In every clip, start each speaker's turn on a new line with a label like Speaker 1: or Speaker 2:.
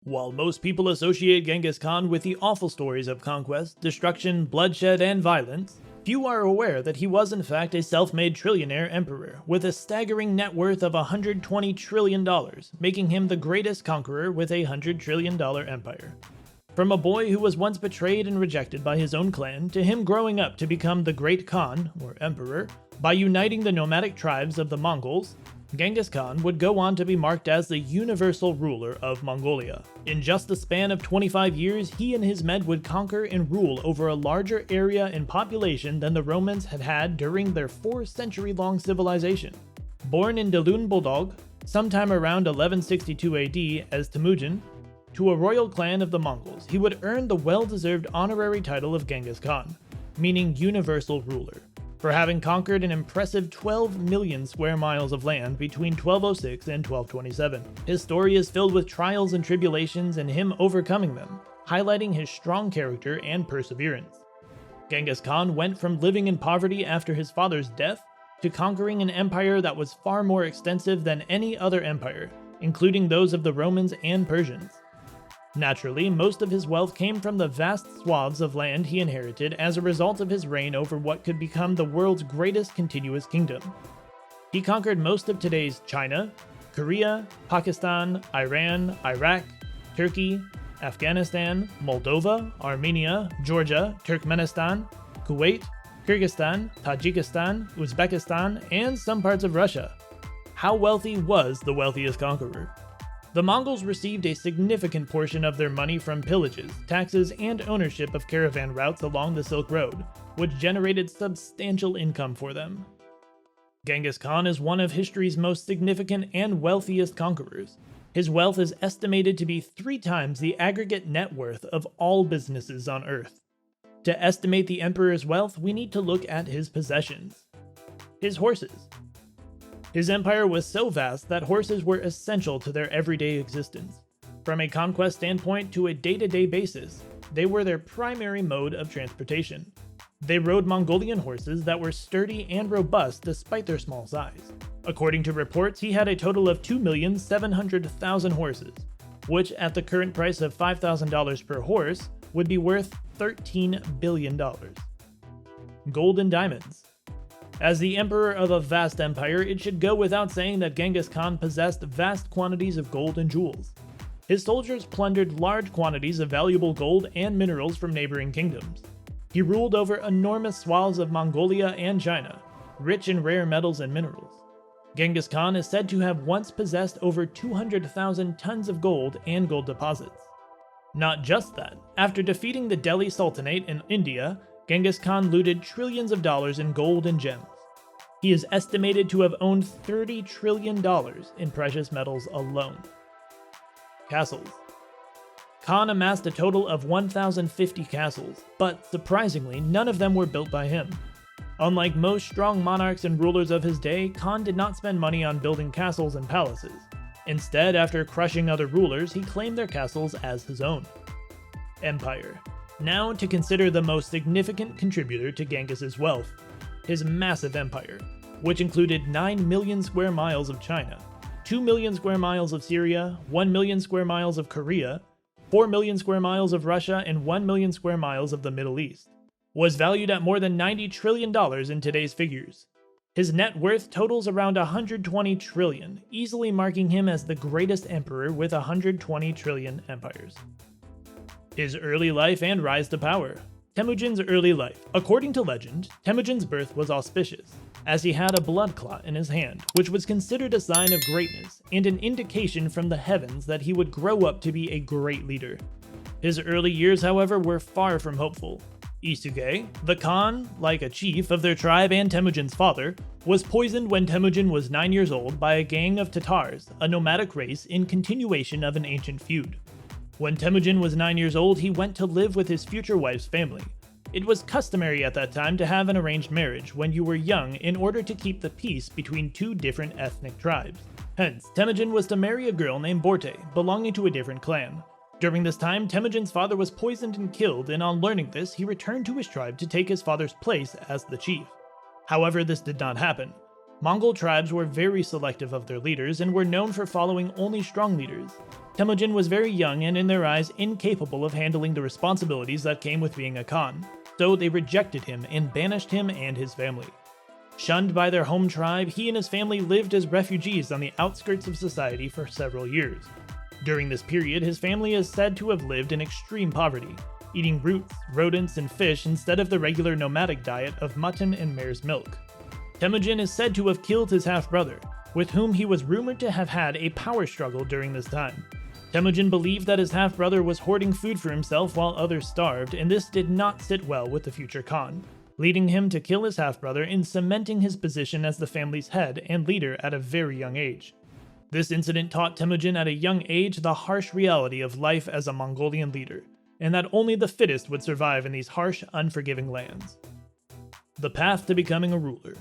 Speaker 1: While most people associate Genghis Khan with the awful stories of conquest, destruction, bloodshed, and violence, few are aware that he was in fact a self-made trillionaire emperor with a staggering net worth of $120 trillion, making him the greatest conqueror with a $100 trillion empire. From a boy who was once betrayed and rejected by his own clan, to him growing up to become the Great Khan, or Emperor, by uniting the nomadic tribes of the Mongols, Genghis Khan would go on to be marked as the universal ruler of Mongolia. In just the span of 25 years, he and his men would conquer and rule over a larger area and population than the Romans had had during their 4-century-long civilization. Born in Delun Bodog, sometime around 1162 AD as Temujin, to a royal clan of the Mongols, he would earn the well-deserved honorary title of Genghis Khan, meaning universal ruler, for having conquered an impressive 12 million square miles of land between 1206 and 1227. His story is filled with trials and tribulations and him overcoming them, highlighting his strong character and perseverance. Genghis Khan went from living in poverty after his father's death to conquering an empire that was far more extensive than any other empire, including those of the Romans and Persians. Naturally, most of his wealth came from the vast swaths of land he inherited as a result of his reign over what could become the world's greatest continuous kingdom. He conquered most of today's China, Korea, Pakistan, Iran, Iraq, Turkey, Afghanistan, Moldova, Armenia, Georgia, Turkmenistan, Kuwait, Kyrgyzstan, Tajikistan, Uzbekistan, and some parts of Russia. How wealthy was the wealthiest conqueror? The Mongols received a significant portion of their money from pillages, taxes, and ownership of caravan routes along the Silk Road, which generated substantial income for them. Genghis Khan is one of history's most significant and wealthiest conquerors. His wealth is estimated to be 3 times the aggregate net worth of all businesses on Earth. To estimate the emperor's wealth, we need to look at his possessions. His horses. His empire was so vast that horses were essential to their everyday existence. From a conquest standpoint to a day-to-day basis, they were their primary mode of transportation. They rode Mongolian horses that were sturdy and robust despite their small size. According to reports, he had a total of 2,700,000 horses, which at the current price of $5,000 per horse would be worth $13 billion. Gold and diamonds. As the emperor of a vast empire, it should go without saying that Genghis Khan possessed vast quantities of gold and jewels. His soldiers plundered large quantities of valuable gold and minerals from neighboring kingdoms. He ruled over enormous swaths of Mongolia and China, rich in rare metals and minerals. Genghis Khan is said to have once possessed over 200,000 tons of gold and gold deposits. Not just that, after defeating the Delhi Sultanate in India, Genghis Khan looted trillions of dollars in gold and gems. He is estimated to have owned $30 trillion in precious metals alone. Castles. Khan amassed a total of 1,050 castles, but surprisingly, none of them were built by him. Unlike most strong monarchs and rulers of his day, Khan did not spend money on building castles and palaces. Instead, after crushing other rulers, he claimed their castles as his own. Empire. Now to consider the most significant contributor to Genghis's wealth, his massive empire, which included 9 million square miles of China, 2 million square miles of Syria, 1 million square miles of Korea, 4 million square miles of Russia, and 1 million square miles of the Middle East, was valued at more than $90 trillion in today's figures. His net worth totals around $120 trillion, easily marking him as the greatest emperor with 120 trillion empires. His early life and rise to power. Temujin's early life. According to legend, Temujin's birth was auspicious, as he had a blood clot in his hand, which was considered a sign of greatness and an indication from the heavens that he would grow up to be a great leader. His early years, however, were far from hopeful. Isuge, the Khan, like a chief of their tribe and Temujin's father, was poisoned when Temujin was 9 years old by a gang of Tatars, a nomadic race in continuation of an ancient feud. When Temujin was 9 years old, he went to live with his future wife's family. It was customary at that time to have an arranged marriage when you were young in order to keep the peace between 2 different ethnic tribes. Hence, Temujin was to marry a girl named Borte, belonging to a different clan. During this time, Temujin's father was poisoned and killed, and on learning this, he returned to his tribe to take his father's place as the chief. However, this did not happen. Mongol tribes were very selective of their leaders and were known for following only strong leaders. Temujin was very young and in their eyes incapable of handling the responsibilities that came with being a Khan, so they rejected him and banished him and his family. Shunned by their home tribe, he and his family lived as refugees on the outskirts of society for several years. During this period, his family is said to have lived in extreme poverty, eating roots, rodents, and fish instead of the regular nomadic diet of mutton and mare's milk. Temujin is said to have killed his half-brother, with whom he was rumored to have had a power struggle during this time. Temujin believed that his half-brother was hoarding food for himself while others starved, and this did not sit well with the future Khan, leading him to kill his half-brother and cementing his position as the family's head and leader at a very young age. This incident taught Temujin at a young age the harsh reality of life as a Mongolian leader, and that only the fittest would survive in these harsh, unforgiving lands. The path to becoming a ruler.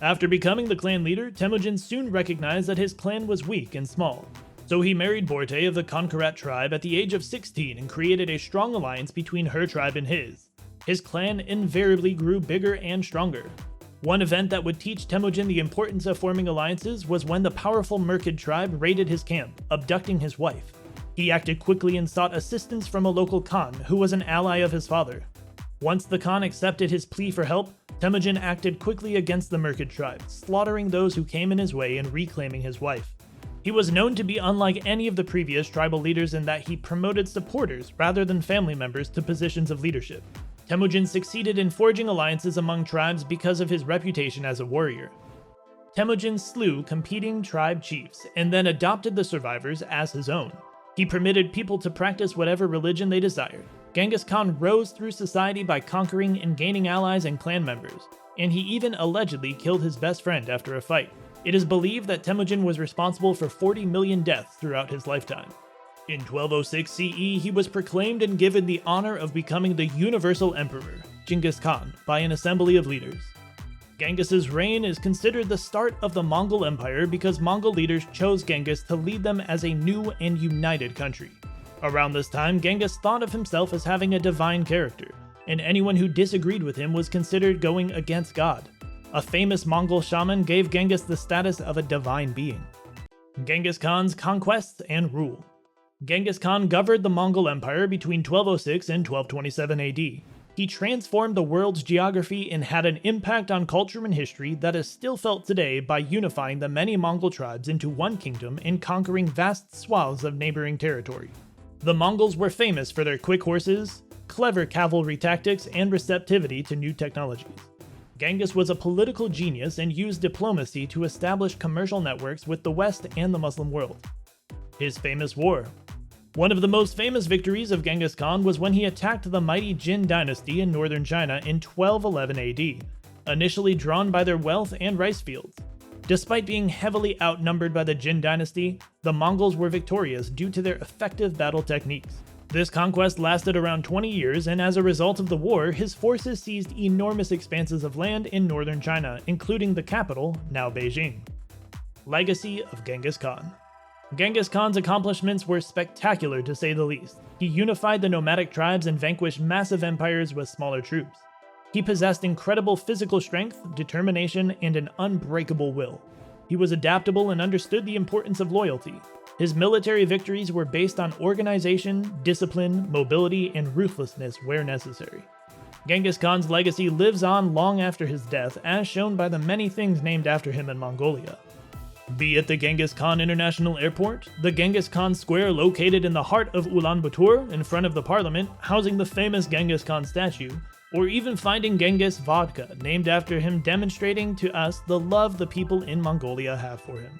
Speaker 1: After becoming the clan leader, Temujin soon recognized that his clan was weak and small, so he married Borte of the Konkarat tribe at the age of 16 and created a strong alliance between her tribe and his. His clan invariably grew bigger and stronger. One event that would teach Temujin the importance of forming alliances was when the powerful Merkid tribe raided his camp, abducting his wife. He acted quickly and sought assistance from a local Khan who was an ally of his father. Once the Khan accepted his plea for help, Temujin acted quickly against the Merkid tribe, slaughtering those who came in his way and reclaiming his wife. He was known to be unlike any of the previous tribal leaders in that he promoted supporters rather than family members to positions of leadership. Temujin succeeded in forging alliances among tribes because of his reputation as a warrior. Temujin slew competing tribe chiefs and then adopted the survivors as his own. He permitted people to practice whatever religion they desired. Genghis Khan rose through society by conquering and gaining allies and clan members, and he even allegedly killed his best friend after a fight. It is believed that Temujin was responsible for 40 million deaths throughout his lifetime. In 1206 CE, he was proclaimed and given the honor of becoming the Universal Emperor, Genghis Khan, by an assembly of leaders. Genghis's reign is considered the start of the Mongol Empire because Mongol leaders chose Genghis to lead them as a new and united country. Around this time, Genghis thought of himself as having a divine character, and anyone who disagreed with him was considered going against God. A famous Mongol shaman gave Genghis the status of a divine being. Genghis Khan's conquests and rule. Genghis Khan governed the Mongol Empire between 1206 and 1227 AD. He transformed the world's geography and had an impact on culture and history that is still felt today by unifying the many Mongol tribes into one kingdom and conquering vast swaths of neighboring territory. The Mongols were famous for their quick horses, clever cavalry tactics, and receptivity to new technologies. Genghis was a political genius and used diplomacy to establish commercial networks with the West and the Muslim world. His famous war. One of the most famous victories of Genghis Khan was when he attacked the mighty Jin dynasty in northern China in 1211 AD, initially drawn by their wealth and rice fields. Despite being heavily outnumbered by the Jin dynasty, the Mongols were victorious due to their effective battle techniques. This conquest lasted around 20 years, and as a result of the war, his forces seized enormous expanses of land in northern China, including the capital, now Beijing. Legacy of Genghis Khan. Genghis Khan's accomplishments were spectacular to say the least. He unified the nomadic tribes and vanquished massive empires with smaller troops. He possessed incredible physical strength, determination, and an unbreakable will. He was adaptable and understood the importance of loyalty. His military victories were based on organization, discipline, mobility, and ruthlessness where necessary. Genghis Khan's legacy lives on long after his death, as shown by the many things named after him in Mongolia. Be it the Genghis Khan International Airport, the Genghis Khan Square located in the heart of Ulaanbaatar in front of the parliament, housing the famous Genghis Khan statue, or even finding Genghis vodka, named after him, demonstrating to us the love the people in Mongolia have for him.